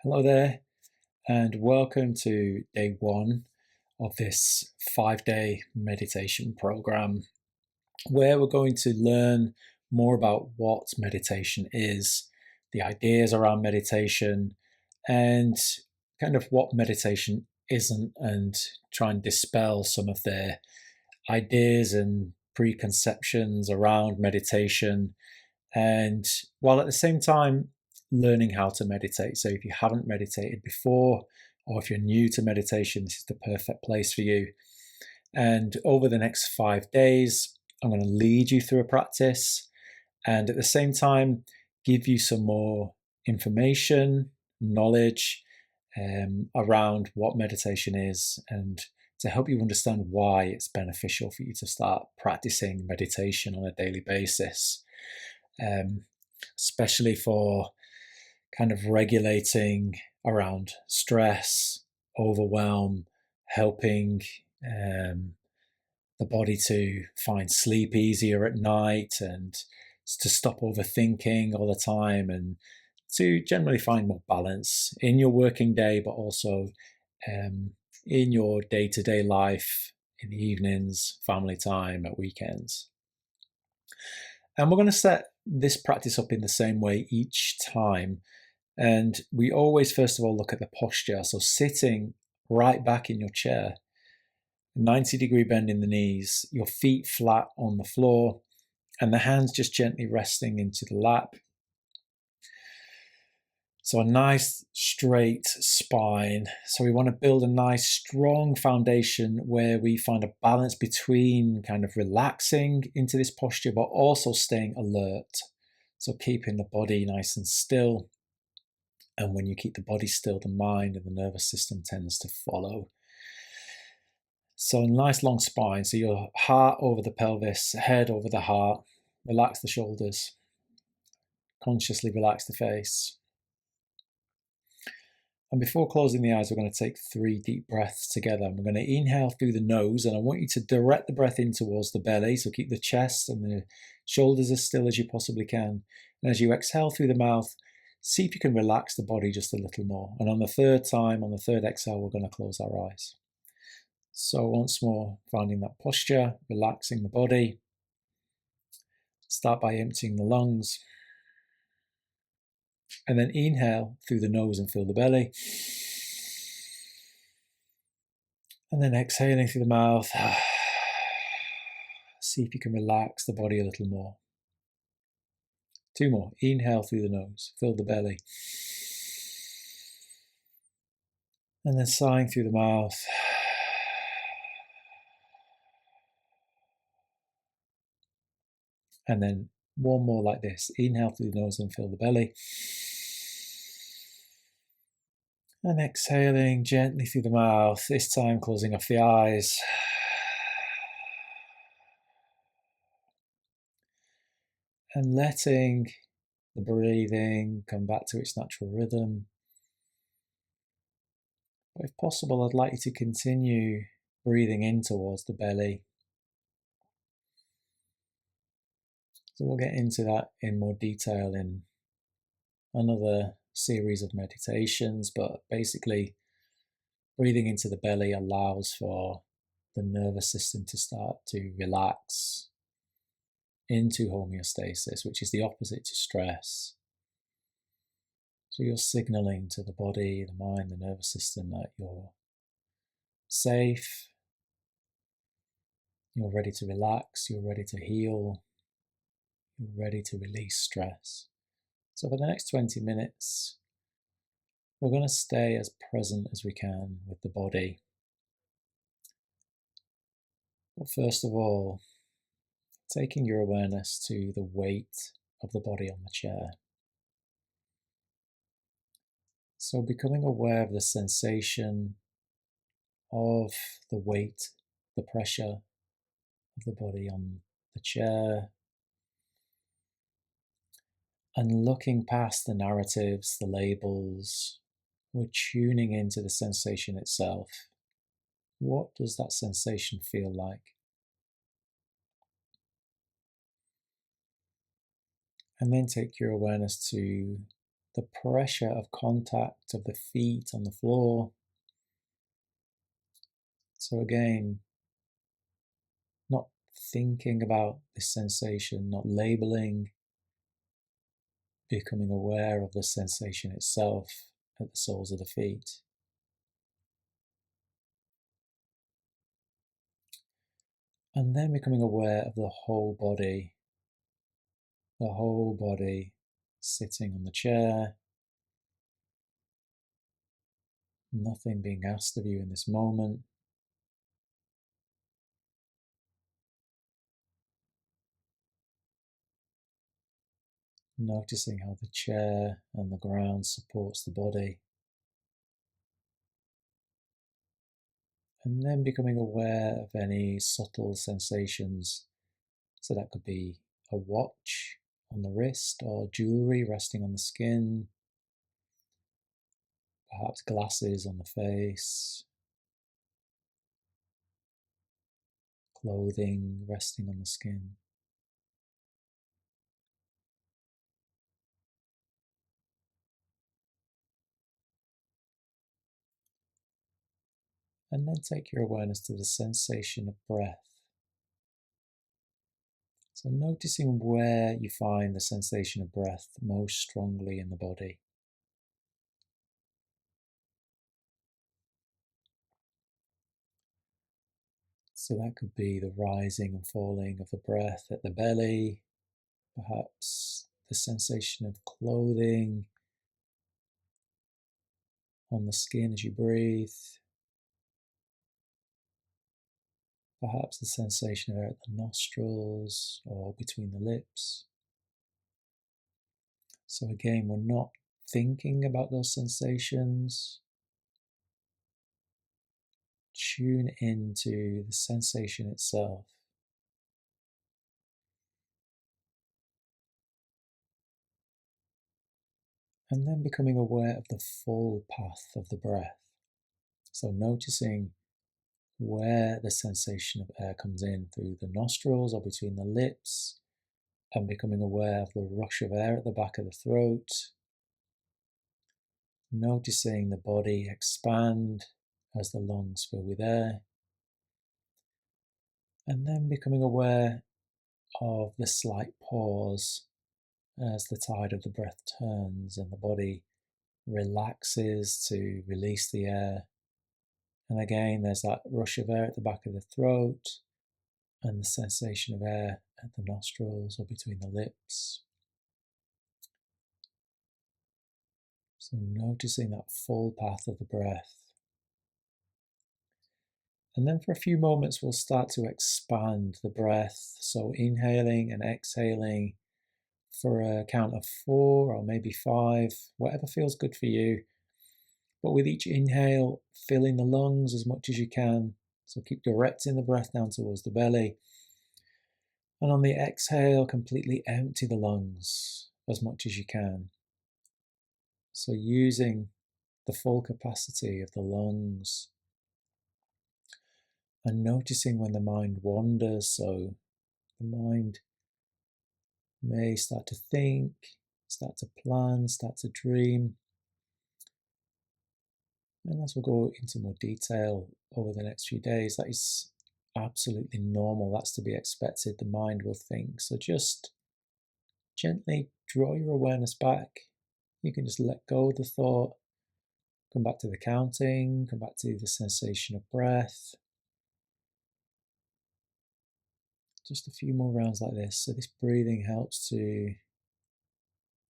Hello there, and welcome to day one of this 5-day meditation program where we're going to learn more about what meditation is, the ideas around meditation, and kind of what meditation isn't, and try and dispel some of the ideas and preconceptions around meditation, and while at the same time learning how to meditate. So if you haven't meditated before, or if you're new to meditation, this is the perfect place for you. And over the next 5 days, I'm going to lead you through a practice and at the same time give you some more information, knowledge around what meditation is, and to help you understand why it's beneficial for you to start practicing meditation on a daily basis, especially for kind of regulating around stress, overwhelm, helping the body to find sleep easier at night, and to stop overthinking all the time, and to generally find more balance in your working day, but also in your day-to-day life, in the evenings, family time, at weekends. And we're going to set this practice up in the same way each time. And we always, first of all, look at the posture. So sitting right back in your chair, 90-degree bend in the knees, your feet flat on the floor, and the hands just gently resting into the lap. So a nice straight spine. So we want to build a nice strong foundation where we find a balance between kind of relaxing into this posture, but also staying alert. So keeping the body nice and still. And when you keep the body still, the mind and the nervous system tends to follow. So a nice long spine. So your heart over the pelvis, head over the heart. Relax the shoulders. Consciously relax the face. And before closing the eyes, we're going to take 3 deep breaths together. And we're going to inhale through the nose, and I want you to direct the breath in towards the belly. So keep the chest and the shoulders as still as you possibly can. And as you exhale through the mouth, see if you can relax the body just a little more. And on the third exhale, we're going to close our eyes. So once more, finding that posture, relaxing the body. Start by emptying the lungs. And then inhale through the nose and fill the belly. And then exhaling through the mouth. See if you can relax the body a little more. 2 more. Inhale through the nose, fill the belly. And then sighing through the mouth. And then 1 more like this. Inhale through the nose and fill the belly. And exhaling gently through the mouth, this time closing off the eyes. And letting the breathing come back to its natural rhythm. But if possible, I'd like you to continue breathing in towards the belly. So we'll get into that in more detail in another series of meditations, but basically breathing into the belly allows for the nervous system to start to relax into homeostasis, which is the opposite to stress. So you're signaling to the body, the mind, the nervous system that you're safe, you're ready to relax, you're ready to heal, you're ready to release stress. So for the next 20 minutes, we're going to stay as present as we can with the body. But first of all, taking your awareness to the weight of the body on the chair. So becoming aware of the sensation of the weight, the pressure of the body on the chair, and looking past the narratives, the labels, we're tuning into the sensation itself. What does that sensation feel like? And then take your awareness to the pressure of contact of the feet on the floor. So again, not thinking about this sensation, not labeling, becoming aware of the sensation itself at the soles of the feet. And then becoming aware of the whole body sitting on the chair, nothing being asked of you in this moment. Noticing how the chair and the ground supports the body. And then becoming aware of any subtle sensations. So that could be a watch on the wrist or jewelry resting on the skin, perhaps glasses on the face, clothing resting on the skin. And then take your awareness to the sensation of breath. So noticing where you find the sensation of breath most strongly in the body. So that could be the rising and falling of the breath at the belly, perhaps the sensation of clothing on the skin as you breathe, perhaps the sensation of air at the nostrils or between the lips. So again, we're not thinking about those sensations. Tune into the sensation itself. And then becoming aware of the full path of the breath. So noticing where the sensation of air comes in through the nostrils or between the lips, and becoming aware of the rush of air at the back of the throat. Noticing the body expand as the lungs fill with air. And then becoming aware of the slight pause as the tide of the breath turns and the body relaxes to release the air. And again, there's that rush of air at the back of the throat and the sensation of air at the nostrils or between the lips. So noticing that full path of the breath. And then for a few moments, we'll start to expand the breath. So inhaling and exhaling for a count of 4 or maybe 5, whatever feels good for you. But with each inhale, filling the lungs as much as you can. So keep directing the breath down towards the belly. And on the exhale, completely empty the lungs as much as you can. So using the full capacity of the lungs and noticing when the mind wanders. So the mind may start to think, start to plan, start to dream. And as we'll go into more detail over the next few days, that is absolutely normal. That's to be expected. The mind will think. So just gently draw your awareness back. You can just let go of the thought, come back to the counting, come back to the sensation of breath. Just a few more rounds like this. So this breathing helps to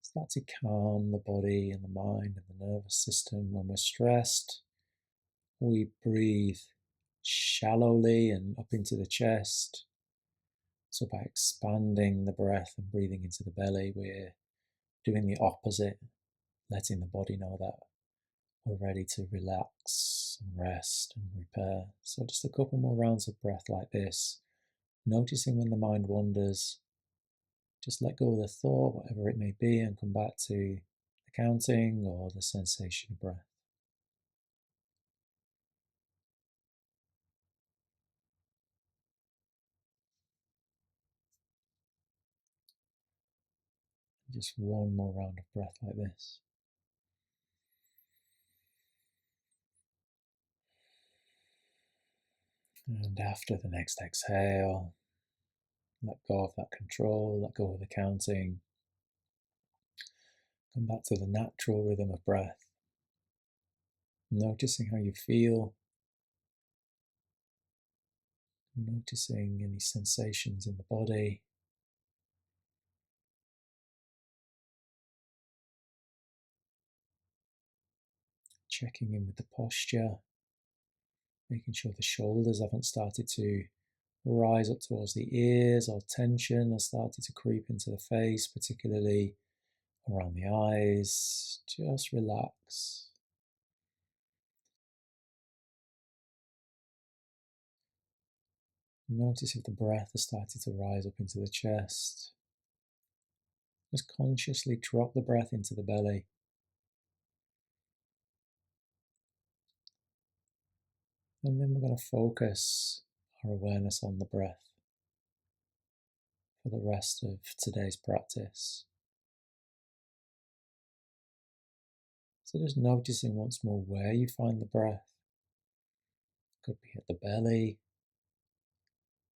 start to calm the body and the mind and the nervous system. When we're stressed, we breathe shallowly and up into the chest. So by expanding the breath and breathing into the belly, we're doing the opposite, letting the body know that we're ready to relax and rest and repair. So just a couple more rounds of breath like this, noticing when the mind wanders. Just let go of the thought, whatever it may be, and come back to the counting or the sensation of breath. Just one more round of breath like this. And after the next exhale, let go of that control, let go of the counting. Come back to the natural rhythm of breath, noticing how you feel, noticing any sensations in the body. Checking in with the posture, making sure the shoulders haven't started to rise up towards the ears or tension has started to creep into the face, particularly around the eyes. Just relax. Notice if the breath has started to rise up into the chest. Just consciously drop the breath into the belly. And then we're going to focus our awareness on the breath for the rest of today's practice. So just noticing once more where you find the breath. Could be at the belly,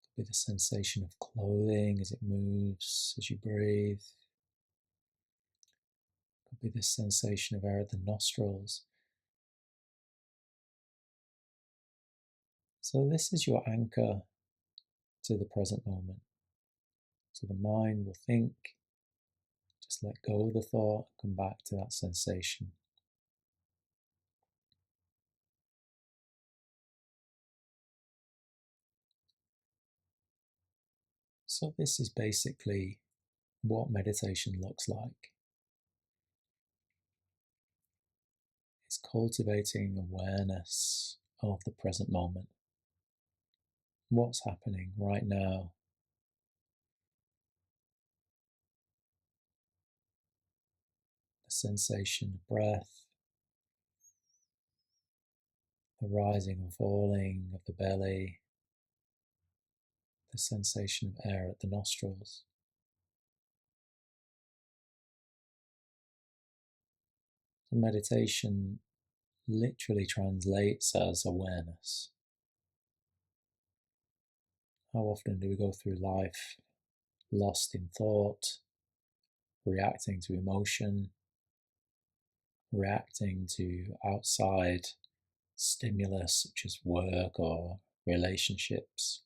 could be the sensation of clothing as it moves, as you breathe. Could be this sensation of air at the nostrils. So this is your anchor to the present moment. So the mind will think, just let go of the thought, come back to that sensation. So this is basically what meditation looks like. It's cultivating awareness of the present moment. What's happening right now? The sensation of breath, the rising and falling of the belly, the sensation of air at the nostrils. So meditation literally translates as awareness. How often do we go through life lost in thought, reacting to emotion, reacting to outside stimulus such as work or relationships?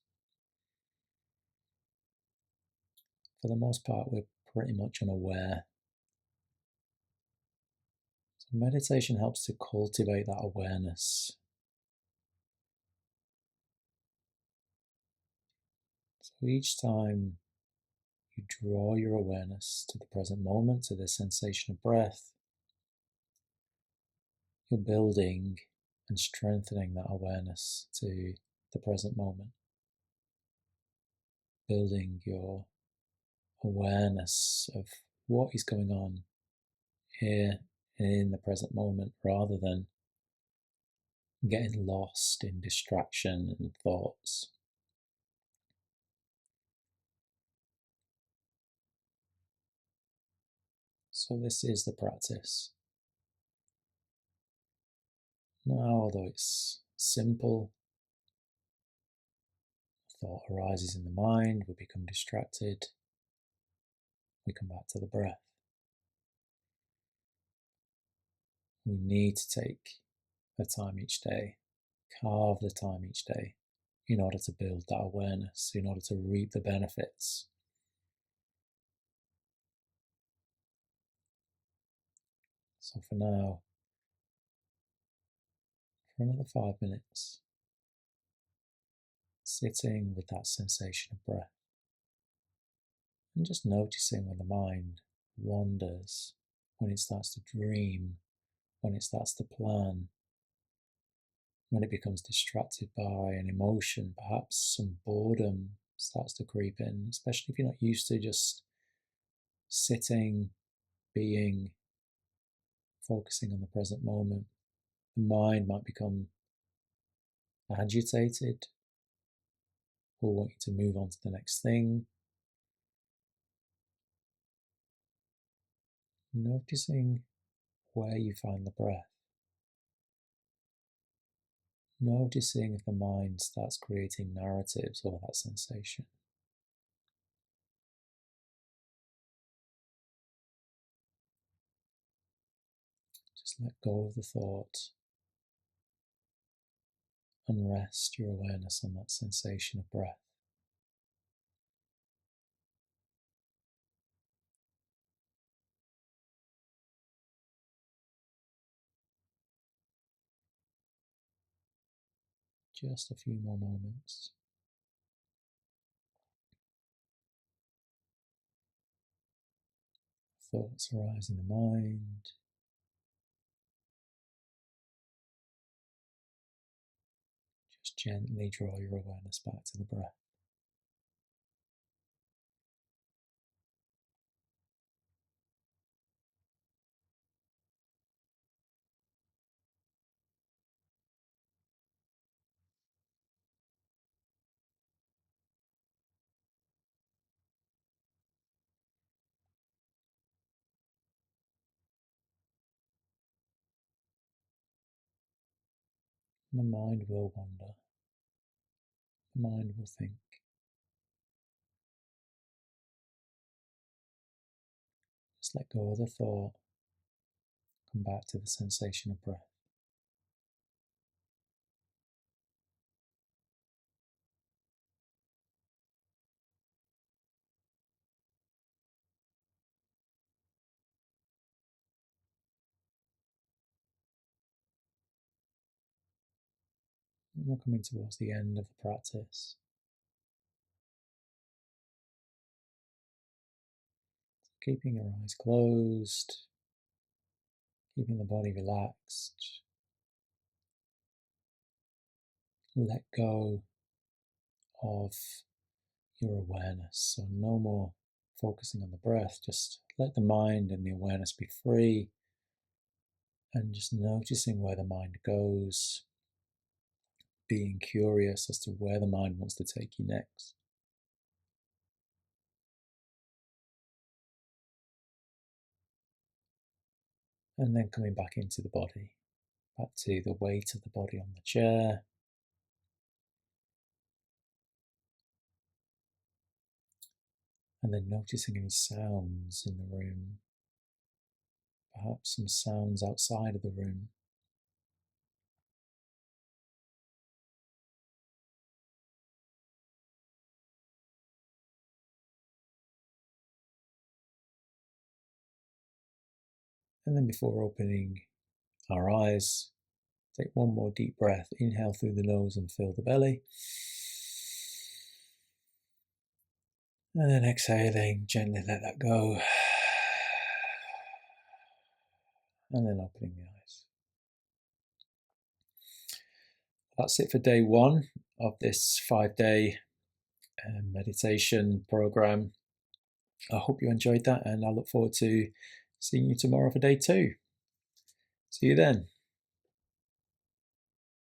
For the most part, we're pretty much unaware. So meditation helps to cultivate that awareness. So each time you draw your awareness to the present moment, to the sensation of breath, you're building and strengthening that awareness to the present moment. Building your awareness of what is going on here in the present moment rather than getting lost in distraction and thoughts. So this is the practice. Now, although it's simple, thought arises in the mind, we become distracted, we come back to the breath. We need to take the time each day, carve the time each day in order to build that awareness, in order to reap the benefits. So for now, for another 5 minutes, sitting with that sensation of breath and just noticing when the mind wanders, when it starts to dream, when it starts to plan, when it becomes distracted by an emotion, perhaps some boredom starts to creep in, especially if you're not used to just sitting, being, focusing on the present moment. The mind might become agitated or want you to move on to the next thing. Noticing where you find the breath. noticing if the mind starts creating narratives over that sensation. Just let go of the thought and rest your awareness on that sensation of breath. Just a few more moments. Thoughts arise in the mind. Just gently draw your awareness back to the breath. The mind will wander. The mind will think. Just let go of the thought. Come back to the sensation of breath. And we're coming towards the end of the practice. Keeping your eyes closed, keeping the body relaxed. Let go of your awareness. So no more focusing on the breath. Just let the mind and the awareness be free. And just noticing where the mind goes. Being curious as to where the mind wants to take you next. And then coming back into the body. Back to the weight of the body on the chair. And then noticing any sounds in the room. Perhaps some sounds outside of the room. And then before opening our eyes, take one more deep breath. Inhale through the nose and fill the belly. And then exhaling, gently let that go. And then opening the eyes. That's it for day one of this 5-day meditation program. I hope you enjoyed that, and I look forward to seeing you tomorrow for day 2. See you then.